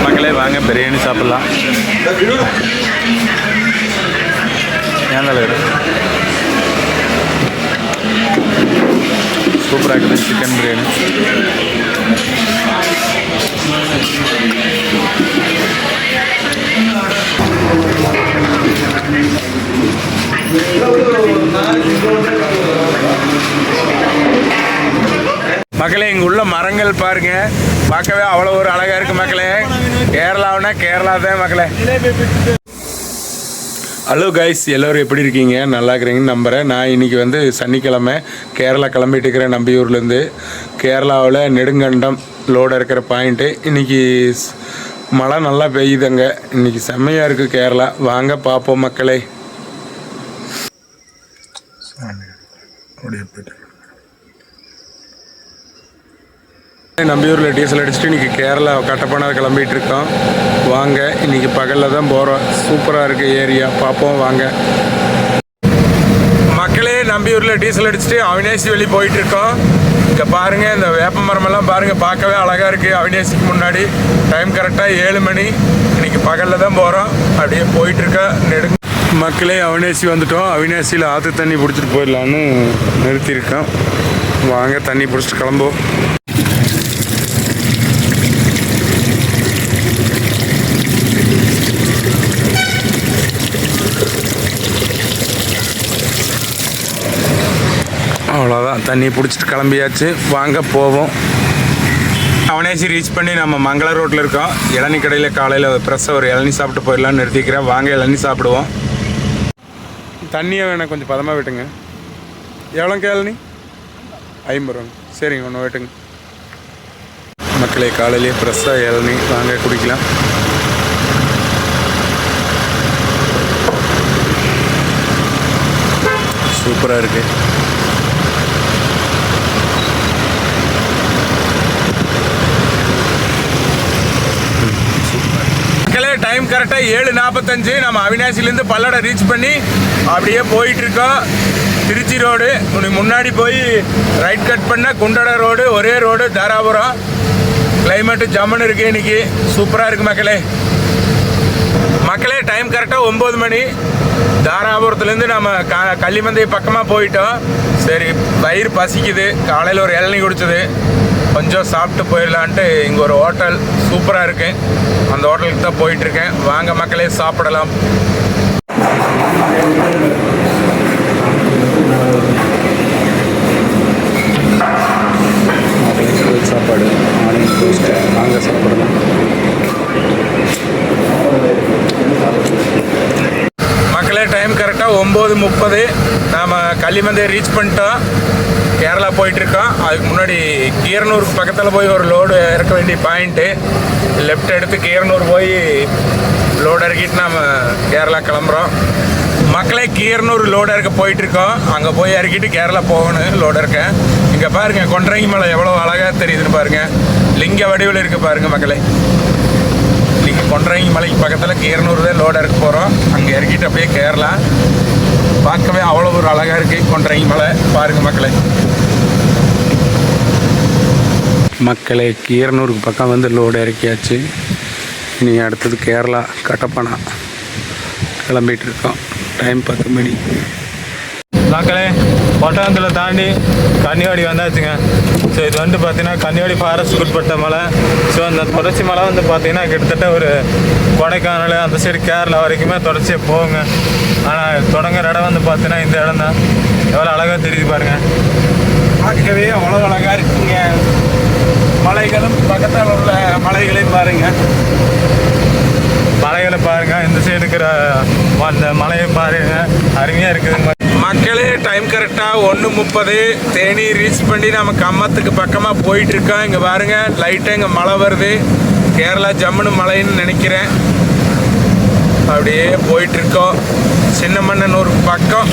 மக்களே வாங்க பிரியாணி சாப்பிட்லாம். ஏன் தலைவர் சூப்பராக இருக்குது சிக்கன் பிரியாணி. மக்களே இங்கே உள்ள மரங்கள் பாருங்க, பார்க்கவே அவ்வளோ ஒரு அழகாக இருக்குது மக்களே. கேரளாவுனா கேரளா தான் மக்களே. ஹலோ கைஸ், எல்லோரும் எப்படி இருக்கீங்க? நல்லா இருக்கிறீங்கன்னு நம்புகிறேன். நான் இன்றைக்கி வந்து சனிக்கிழமை கேரளா கிளம்பிட்டு இருக்கிறேன். நம்பியூர்லேருந்து கேரளாவில் நெடுங்கண்டம் லோடு இருக்கிற பாயிண்ட்டு. இன்றைக்கி மழை நல்லா பெய்யுதுங்க. இன்றைக்கி செம்மையாக இருக்குது கேரளா. வாங்க பார்ப்போம் மக்களே. நம்பியூரில் டீசல் அடிச்சுட்டு இன்றைக்கி கேரளா கட்டப்பனா கிளம்பிகிட்டு இருக்கோம். வாங்க, இன்றைக்கி பகலில் தான் போகிறோம். சூப்பராக இருக்குது ஏரியா, பார்ப்போம் வாங்க மக்களே. நம்பியூரில் டீசல் அடிச்சுட்டு அவினாசி வெளியே போயிட்டுருக்கோம். இங்கே பாருங்கள், இந்த வேப்ப மரமெல்லாம் பாருங்கள், பார்க்கவே அழகாக இருக்குது. அவினாசிக்கு முன்னாடி டைம் கரெக்டாக 7 மணி. இன்றைக்கி பகலில் தான் போகிறோம். அப்படியே போயிட்டுருக்கோம். மக்களே அவினாசி வந்துட்டோம். அவினாசியில் ஆற்று தண்ணி பிடிச்சிட்டு போயிடலான்னு நிறுத்தியிருக்கோம். வாங்க தண்ணி பிடிச்சிட்டு கிளம்புவோம். அவ்வளோதான், தண்ணி பிடிச்சிட்டு கிளம்பியாச்சு. வாங்க போவோம். அவினாசி ரீச் பண்ணி நம்ம மங்கள ரோட்டில் இருக்கோம். இளநீ கடையில் காலையில் ஃப்ரெஷ்ஷாக ஒரு இளநீ சாப்பிட்டு போயிடலான்னு நிறுத்திக்கிறேன். வாங்க இளநீ சாப்பிடுவோம். தண்ணியை வேணால் கொஞ்சம் பதமாக விட்டுங்க. எவ்வளோங்க இளநீ? 50 ரூபாங்க. சரிங்க, ஒன்று வெட்டுங்க. மக்களே காலையிலேயே ஃப்ரெஷ்ஷாக இளநீ வாங்க குடிக்கலாம். சூப்பராக இருக்குது. டைம் கரெக்டாக 7:45. நம்ம அவினாசிலேருந்து பல்லடம் ரீச் பண்ணி அப்படியே போயிட்டுருக்கோம். திருச்சி ரோடு முன்னாடி போய் ரைட் கட் பண்ண குண்டட ரோடு, ஒரே ரோடு தாராபுரம். கிளைமேட்டு ஜம்முன்னு இருக்குது இன்றைக்கி. சூப்பராக இருக்குது மக்களே. மக்களே டைம் கரெக்டாக 9 மணி. தாராபுரத்துலேருந்து நம்ம கள்ளிமந்தை பக்கமாக போயிட்டோம். சரி, வயிறு பசிக்குது. காலையில் ஒரு இளநீ குடிச்சது, கொஞ்சம் சாப்பிட்டு போயிடலான்ட்டு இங்கே ஒரு ஹோட்டல் சூப்பராக இருக்குது. அந்த ஹோட்டலுக்கு தான் போயிட்டுருக்கேன். வாங்க மக்களே சாப்பிடலாம். சாப்பாடு மார்னிங் டோஸ்ட்டு, வாங்க சாப்பிடலாம். மக்களே டைம் கரெக்டாக 9:30. நாம் கள்ளிமந்தை ரீச் பண்ணிட்டோம். கேரளா போயிட்டுருக்கோம். அதுக்கு முன்னாடி கீரனூருக்கு பக்கத்தில் போய் ஒரு லோடு இறக்க வேண்டிய பாயிண்ட்டு. லெஃப்ட் எடுத்து கீரனூர் போய் லோடு இறக்கிட்டு நாம் கேரளா கிளம்புறோம். மக்களே கீரனூர் லோடு இறக்க போயிட்டுருக்கோம். அங்கே போய் இறக்கிட்டு கேரளா போகணும் லோடு இறக்க. இங்கே பாருங்கள் கொண்டரங்கி மலை எவ்வளோ அழகாக தெரியுதுன்னு பாருங்கள். லிங்க வடிவில் இருக்குது பாருங்கள் மக்களே. இன்றைக்கி கொண்டரங்கி மலைக்கு பக்கத்தில் கீரனூர் தான் லோடு இறக்க போகிறோம். அங்கே இறக்கிட்டு அப்படியே கேரளா. பார்க்கவே அவ்வளோ ஒரு அழகாக இருக்குது கொண்டரங்கி மலை பாருங்கள் மக்களே. மக்களே கீரனூருக்கு பக்கம் வந்து லோடு இறக்கியாச்சு. இனி அடுத்தது கேரளா கட்டப்பனா கிளம்பிகிட்டு இருக்கோம். டைம் 10 மணி. மக்களே ஒட்டகத்தில் தாண்டி கன்னிவாடி வந்தாச்சுங்க. ஸோ இது வந்து பார்த்தீங்கன்னா கன்னிவாடி ஃபாரஸ்ட் உட்பட்ட மலை. ஸோ அந்த தொடர்ச்சி மலை வந்து பார்த்தீங்கன்னா கிட்டத்தட்ட ஒரு கொடைக்கானல் அந்த சைடு கேரளா வரைக்குமே தொடர்ச்சியாக போகுங்க. ஆனால் தொடங்குற இடம் வந்து பார்த்தீங்கன்னா இந்த இடம் தான். எவ்வளோ அழகாக தெரியுது பாருங்கள். பார்க்கவே அவ்வளோ அழகாக இருக்குங்க. மலைகளும் பக்கத்தில் உள்ள மலைகளையும் பாருங்கள். மலைகளை பாருங்கள். இந்த சைடு இருக்கிற அந்த மலையை பாருங்கள், அருமையாக இருக்குது. மக்களே டைம் கரெக்டாக 1:30. தேனி ரீச் பண்ணி நம்ம கம்மத்துக்கு பக்கமாக போயிட்டுருக்கோம். இங்கே பாருங்கள் லைட்டாக இங்கே மழை வருது. கேரளா ஜம்முன்னு மலைன்னு நினைக்கிறேன். அப்படியே போயிட்டுருக்கோம். சின்னமன்னனூர் பக்கம்.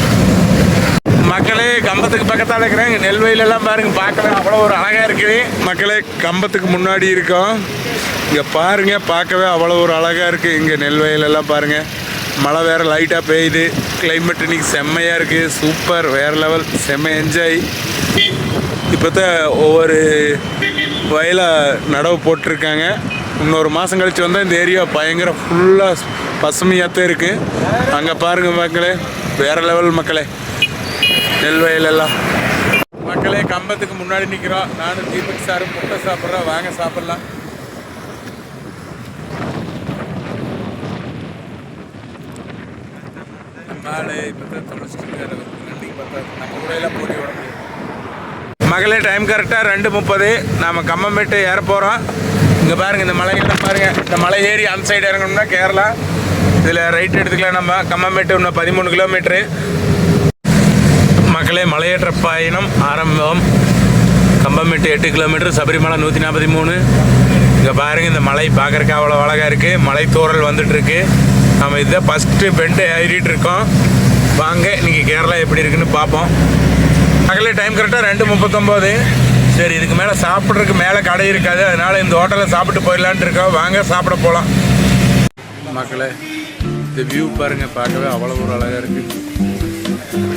மக்களே கம்பத்துக்கு பக்கத்தால் இருக்கிறேன். இங்கே நெல்வெயிலெல்லாம் பாருங்கள், பார்க்கவே அவ்வளோ ஒரு அழகாக இருக்குது. மக்களே கம்பத்துக்கு முன்னாடி இருக்கோம். இங்கே பாருங்கள், பார்க்கவே அவ்வளோ ஒரு அழகாக இருக்குது. இங்கே நெல்வெயிலெல்லாம் பாருங்கள். மழை வேறு லைட்டாக பெய்யுது. கிளைமேட் இன்றைக்கி செம்மையாக இருக்குது. சூப்பர், வேறு லெவல், செம்ம என்ஜாய். இப்போ தான் ஒவ்வொரு வயலை நடவு போட்டிருக்காங்க. இன்னொரு மாதம் கழிச்சு வந்தால் இந்த ஏரியா பயங்கர ஃபுல்லாக பசுமையாகத்தான் இருக்குது. அங்கே பாருங்கள் மக்களே, வேறு லெவல் மக்களே, நெல் வயலெல்லாம். மக்களே கம்பத்துக்கு முன்னாடி நிற்கிறோம். நானும் தீபக் சாரும் முட்டை சாப்பிட்றோம். வாங்க சாப்பிட்லாம். நாளை இப்போ தான் தொலைச்சிட்டு இருக்காரு. ரெண்டுக்கு பார்த்தா நம்ம கூடையெல்லாம் போட்டி விட முடியும். மகளே டைம் கரெக்டாக 2:30. நாம் கம்பம்பேட்டு ஏற போகிறோம். இங்கே பாருங்கள், இந்த மலையெல்லாம் பாருங்கள். இந்த மலை ஏறி அந்த சைடு இறங்கணும்னா கேரளா. இதில் ரைட் எடுத்துக்கலாம். நம்ம கம்பம்பேட்டு இன்னும் 13 கிலோமீட்ரு. மக்களே மலையேற்ற பயணம் ஆரம்பம். கம்பம்பேட்டு 8 கிலோமீட்டர், சபரிமலை 143. இங்கே பாருங்கள், இந்த மலை பார்க்குறக்கு அவ்வளோ அழகாக இருக்குது. மலை தூறல் வந்துட்டுருக்கு. நம்ம இதுதான் ஃபஸ்ட்டு பெண்டு ஏறிட்டு இருக்கோம். வாங்க இன்றைக்கி கேரளா எப்படி இருக்குன்னு பார்ப்போம். மகளே டைம் கரெக்டாக 2:39. சரி, இதுக்கு மேலே சாப்பிட்றதுக்கு மேலே கடை இருக்காது. அதனால் இந்த ஹோட்டலில் சாப்பிட்டு போயிடலான்ட்டு இருக்கோம். வாங்க சாப்பிட போகலாம். மக்களே இந்த வியூ பாருங்கள், பார்க்கவே அவ்வளோ ஒரு அழகாக இருக்குது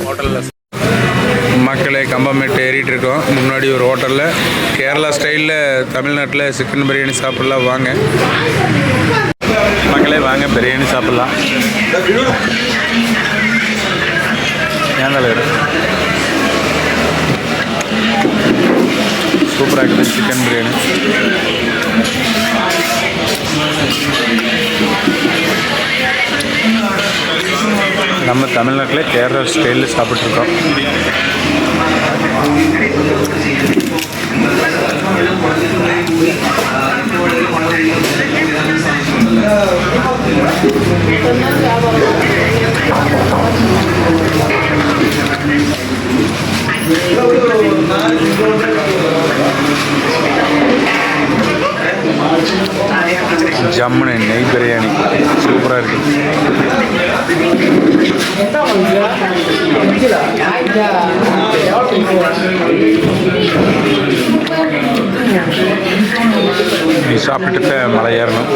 ஹோட்டலில். மக்களே கம்பமேட்டு ஏறிட்டு இருக்கோம். முன்னாடி ஒரு ஹோட்டலில் கேரளா ஸ்டைலில் தமிழ்நாட்டில் சிக்கன் பிரியாணி சாப்பிட்லாம். வாங்க மக்களே, வாங்க பிரியாணி சாப்பிட்லாம். ஏன் தலைவர் சூப்பராக இருக்குது சிக்கன் பிரியாணி. நம்ம தமிழ்நாட்டில் கேரளா ஸ்டைலில் சாப்பிட்ருக்கோம். ஜம்முன்னு நெய் பிரியாணி சூப்பராக இருக்குது. நீ சாப்பிட்டுட்டு மலை ஏறணும்.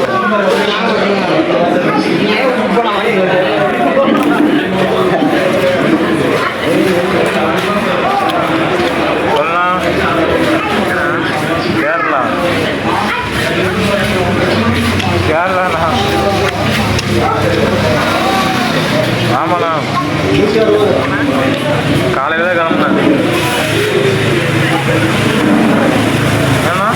கேரளா கேரளாண்ணா, ஆமாண்ணா, காலையில் தான் கிளம்புனேன். ஏண்ணா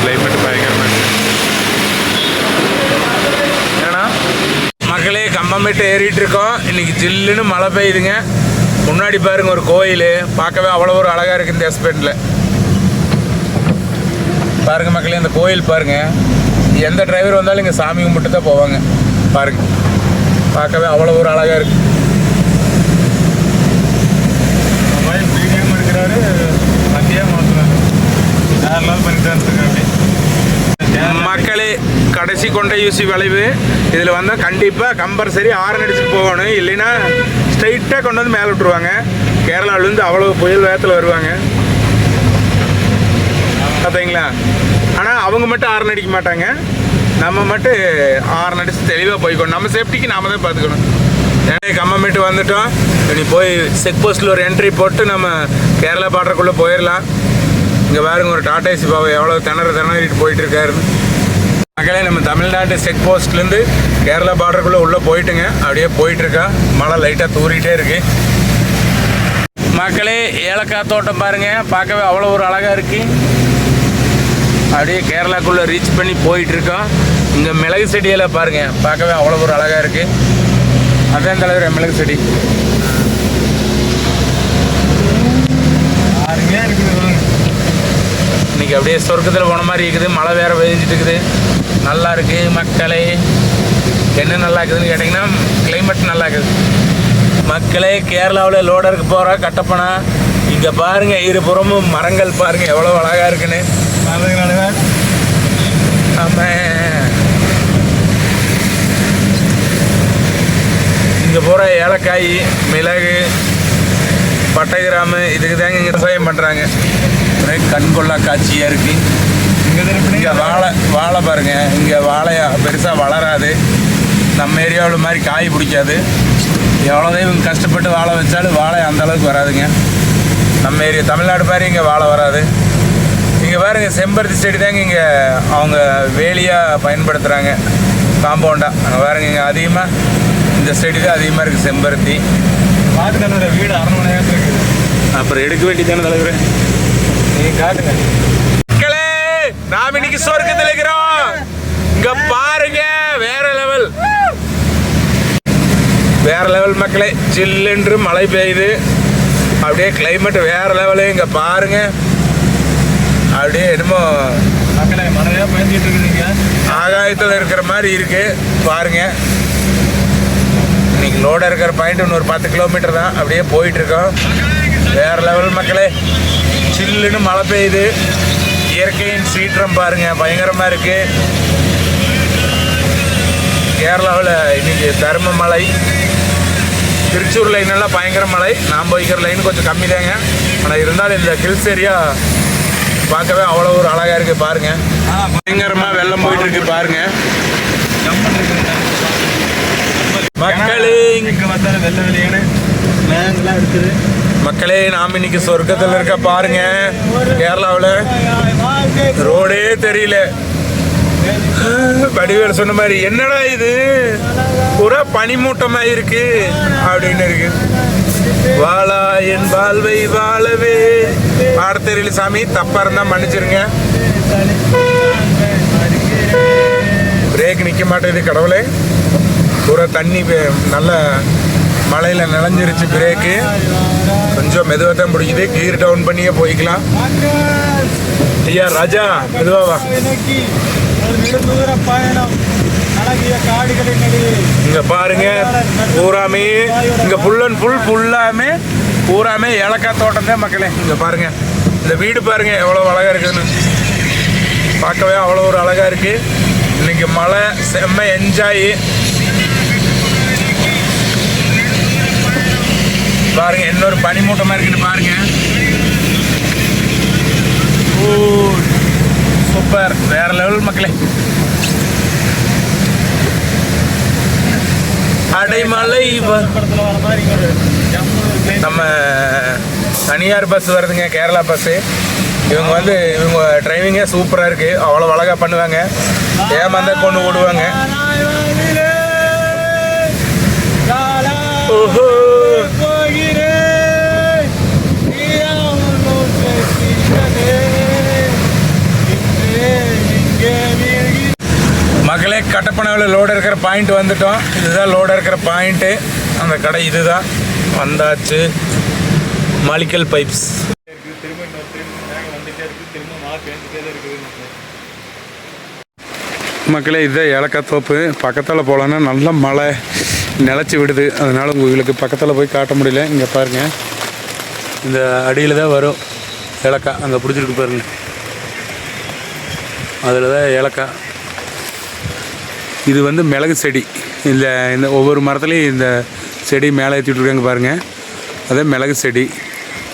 கிளைமேட் பயங்கரமாக. ஏன்னா மக்களே கம்பமேட்டு ஏறிட்டு இருக்கோம். இன்னைக்கு ஜில்லுன்னு மழை பெய்யுதுங்க. முன்னாடி பாருங்க ஒரு கோயில், பார்க்கவே அவ்வளோ ஒரு அழகாக இருக்குது இந்த எஸ்பேட்டில். பாருங்கள் மக்களே, அந்த கோயில் பாருங்கள். எந்த டிரைவர் வந்தாலும் இங்கே சாமி கும்பிட்டு தான் போவாங்க. பாருங்கள், பார்க்கவே அவ்வளோ ஒரு அழகாக இருக்குது. எடுக்கிறாரு, வண்டியாக மாற்றுறாரு, யாரெல்லாம் பண்ணிட்டு இருக்காரு. மக்களே கடைசி கொண்ட யூசி வளைவு. இதில் வந்தால் கண்டிப்பாக கம்பல்சரி ஹாரன் அடிச்சுட்டு போகணும். இல்லைன்னா ஸ்ட்ரைட்டாக கொண்டு வந்து மேலே விட்டுருவாங்க. கேரளாவிலேருந்து அவ்வளோ புயல் வேகத்தில் வருவாங்க பார்த்தீங்களா. ஆனால் அவங்க மட்டும் ஹாரன் அடிக்க மாட்டாங்க. நம்ம மட்டும் ஹாரன் அடித்து தெளிவாக போய்க்கணும். நம்ம சேஃப்டிக்கு நாம் தான் பார்த்துக்கணும். ஏன்னா கம்பமேட்டு வந்துட்டோம். இனி போய் செக் போஸ்ட்டில் ஒரு என்ட்ரி போட்டு நம்ம கேரளா பார்டருக்குள்ளே போயிடலாம். இங்கே பாருங்க ஒரு டாடா ஏசி பாவை எவ்வளோ திணறிட்டு போயிட்டுருக்காருன்னு. மக்களே நம்ம தமிழ்நாட்டு செக் போஸ்ட்லேருந்து கேரளா பார்டருக்குள்ளே உள்ளே போயிட்டுங்க. அப்படியே போயிட்டுருக்கா. மழை லைட்டாக தூரிகிட்டே இருக்குது. மக்களே ஏலக்காய் தோட்டம் பாருங்கள், பார்க்கவே அவ்வளோ ஒரு அழகாக இருக்குது. அப்படியே கேரளாக்குள்ளே ரீச் பண்ணி போயிட்டுருக்கோம். இங்கே மிளகு செடியெல்லாம் பாருங்கள், பார்க்கவே அவ்வளோ ஒரு அழகாக இருக்குது. அதான் தலைவர் மிளகு செடி அருமையாக இருக்குது. இன்றைக்கி அப்படியே சொர்க்கத்தில் போன மாதிரி இருக்குது. மழை வேறு பெஞ்சிட்டு இருக்குது. நல்லா இருக்குது மக்களே. என்ன நல்லா இருக்குதுன்னு கேட்டிங்கன்னா கிளைமேட் நல்லா இருக்குது. மக்களே கேரளாவில் லோடருக்கு போகிற கட்டப்பனா. இங்கே பாருங்கள் இருபுறமும் மரங்கள் பாருங்கள் எவ்வளோ அழகாக இருக்குன்னு. ஆமாம், இங்கே போகிற ஏலக்காய், மிளகு, பட்டை கிராமு இதுக்கு தாங்க இங்கே விவசாயம் பண்ணுறாங்க. ஒரே கண்கொள்ளா காட்சியாக இருக்குது. இங்கே வாழை பாருங்கள். இங்கே வாழை பெருசாக வளராது. நம்ம ஏரியாவில் மாதிரி காய் பிடிக்காது. எவ்வளோதான் இவங்க கஷ்டப்பட்டு வாழை வச்சாலும் வாழை அந்தளவுக்கு வராதுங்க. நம்ம ஏரியா தமிழ்நாடு மாதிரி இங்கே வாழை வராது. இங்கே பாருங்க செம்பருத்தி செடி தாங்க இங்கே அவங்க வேலியாக பயன்படுத்துகிறாங்க காம்பவுண்டாக. அங்கே பாருங்க இங்கே அதிகமாக இந்த செடி தான் அதிகமாக இருக்குது செம்பருத்தி. காட்டுக்கண்ணோட வீடு 6 மணி நேரத்தில் இருக்குது. அப்புறம் எடுக்க வேண்டியதானே தலைவர், நீங்கள் காட்டுங்க. மக்களே நாம் இன்னைக்கு சொர்க்கத்தில் இருக்கிறோம். இங்கே பாருங்க வேற லெவல், வேற லெவல் மக்களே. சில்லுன்று மழை பெய்யுது, அப்படியே கிளைமேட் வேற லெவலு. இங்கே பாருங்க அப்படியே என்னமோ மக்களே மழையாக பயந்துட்டு இருக்குதுங்க, ஆகாயத்தில் இருக்கிற மாதிரி இருக்கு பாருங்க. இன்னைக்கு லோட இருக்கிற பாயிண்ட் இன்னொரு 10 கிலோமீட்டர் தான், அப்படியே போயிட்டு இருக்கோம். வேற லெவல் மக்களே, சில்லுன்னு மழை பெய்யுது. இயற்கையின் சீற்றம் பாருங்க பயங்கரமா இருக்கு. கேரளாவில் இன்னைக்கு தர்ம மழை, திருச்சூர் லைன் எல்லாம் பயங்கர மழை. நாம் போய்க்கிற லைன் கொஞ்சம் கம்மி தாங்க, ஆனால் இருந்தாலும் இந்த ஹில்ஸ் ஏரியா பார்க்கவே அவ்வளோ ஒரு அழகா இருக்கு பாருங்க. பயங்கரமா வெள்ளம் போயிட்டு இருக்கு பாருங்க மக்களே. இங்கே வந்தாலும் வெள்ளை வெளியான மேங்கெல்லாம் இருக்குது. மக்களே நாம் இன்னைக்கு சொர்க்கத்தில் இருக்க பாருங்க. கேரளாவில் ரோடே தெரியல. வடிவேல் சொன்ன மாதிரி என்னடா இது பூரா பனிமூட்டமா இருக்கு அப்படின்னு இருக்கு. வாழா என் வாழ்வை வாழவே பாட தெரியல சாமி, தப்பா இருந்தா மன்னிச்சிருங்க. பிரேக் நிக்க மாட்டேது கடவுளே. பூரா தண்ணி நல்ல மழையில நனைஞ்சிருச்சு. பிரேக்கு கொஞ்சம் மெதுவாக தான் பிடிக்குது. கீர் டவுன் பண்ணியே போய்க்கலாம். ஐயா ராஜா மெதுவா வா. இங்க பாருங்க பூராமே இங்க ஃபுல் அண்ட் ஃபுல்லாமே பூராமே ஏலக்காய் தோட்டம் தான் மக்களே. இங்க பாருங்க இந்த வீடு பாருங்க எவ்வளவு அழகா இருக்குன்னு, பார்க்கவே அவ்வளோ ஒரு அழகா இருக்கு. இன்னைக்கு மழை செம்ம என்ஜாய் பாருங்க. இன்னொரு பனிமூட்டமா இருக்குன்னு பாருங்க. சூப்பர் வேற லெவல் மக்களே. அடைமலை நம்ம தனியார் பஸ் வருதுங்க, கேரளா பஸ்ஸு. இவங்க டிரைவிங்கே சூப்பராக இருக்குது, அவ்வளோ அழகாக பண்ணுவாங்க. ஏமாந்தா கொண்டு ஓடுவாங்க. ஓஹோ மக்களே, கட்டப்பனவில் லோடு இருக்கிற பாயிண்ட் வந்துட்டோம். இதுதான் லோடு இருக்கிற பாயிண்ட்டு. அந்த கடை இதுதான், வந்தாச்சு. மாலிக்கல் பைப்ஸ். மக்களே இதுதான் ஏலக்காய் தோப்பு. பக்கத்தில் போகலான்னா நல்ல மழை நிலச்சி விடுது, அதனால் உங்களுக்கு பக்கத்தில் போய் காட்ட முடியல. இங்கே பாருங்கள் இந்த அடியில் தான் வரும் ஏலக்காய், அங்கே பிடிச்சிருக்கு பாருங்க, அதில் தான் ஏலக்காய். இது வந்து மிளகு செடி. இந்த ஒவ்வொரு மரத்துலேயும் இந்த செடி மேலே ஏற்றிட்டுருக்காங்க பாருங்கள், அதே மிளகு செடி.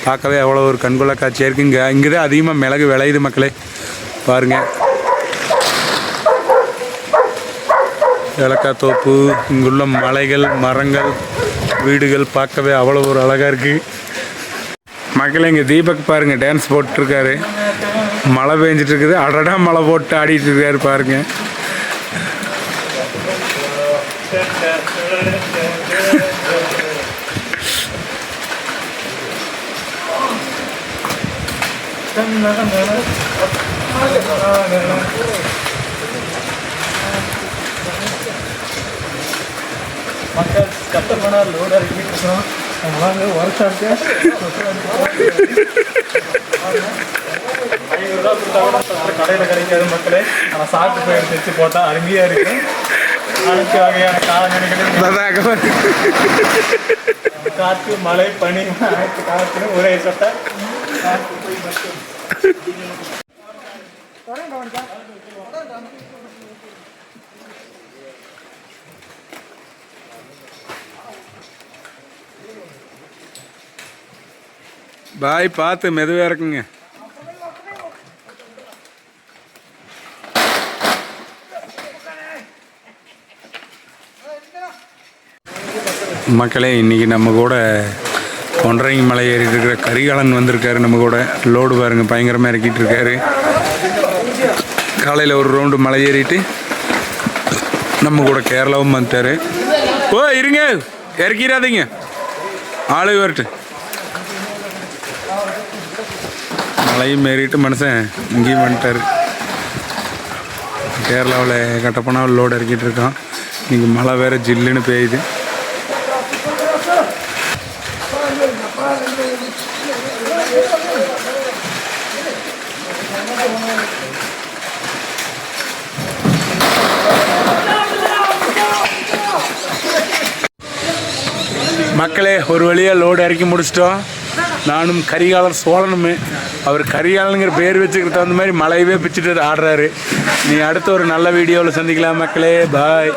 பார்க்கவே அவ்வளோ ஒரு கண்கொள்ளா காட்சியாக இருக்குது. இங்கே தான் அதிகமாக மிளகு விளையுது மக்களே பாருங்கள். ஏலக்காய் தோப்பு, இங்குள்ள மலைகள், மரங்கள், வீடுகள் பார்க்கவே அவ்வளோ ஒரு அழகாக இருக்குது மக்களே. இங்கே தீபக் பாருங்கள் டான்ஸ் போட்டுருக்காரு. மழை பெஞ்சிட்டு இருக்குது, அடடா மழை போட்டு ஆடிட்டு இருக்காரு பாருங்கள். மக்கள் கட்டப்பனா லோடு இறக்கிட்டு இருக்கிறோம். நம்மளாங்க வருஷம் இருக்கு 500 ரூபா கொடுத்தா கூட கடையில் கிடைக்காது மக்களே. ஆனால் சாப்பிட்டு போய் எடுத்து வச்சு போட்டால் அருமையாக இருக்கும். அனைத்து வகையான காலநிலைகளும் காற்று மழை பனி அனைத்து காலத்திலும் ஒரே சட்டை. பாய் பார்த்து மெதுவாக இருக்குங்க. மக்களே இன்றைக்கி நம்ம கூட ஒன்றரை மலை ஏறிட்டு இருக்கிற கரிகாலன் வந்திருக்காரு. நம்ம கூட லோடு பாருங்க பயங்கரமாக இறக்கிட்டு இருக்காரு. காலையில் ஒரு ரவுண்டு மலை ஏறிட்டு நம்ம கூட கேரளாவும் வந்துட்டாரு. ஓ இருங்க, இறக்கிடாதீங்க, ஆளு வரட்டு. மலையும் ஏறிட்டு மனுஷன் இங்கேயும் வந்துட்டார். கேரளாவில் கட்டப்பனா லோடு இறக்கிட்டு இருக்கான். இங்கே மழை வேறு ஜில்லுன்னு பெய்யுது. மக்களே, ஒரு வழியாக லோடு இறக்கி முடிச்சிட்டோம். நானும் கரிகாலர் சோழனுமே. அவர் கரிகாலனுங்கிற பேர் வச்சுக்கிற தகுந்த மாதிரி மலையவே பிச்சுட்டு ஆடுறாரு. நீ அடுத்த ஒரு நல்ல வீடியோவில் சந்திக்கலாம் மக்களே. பாய்.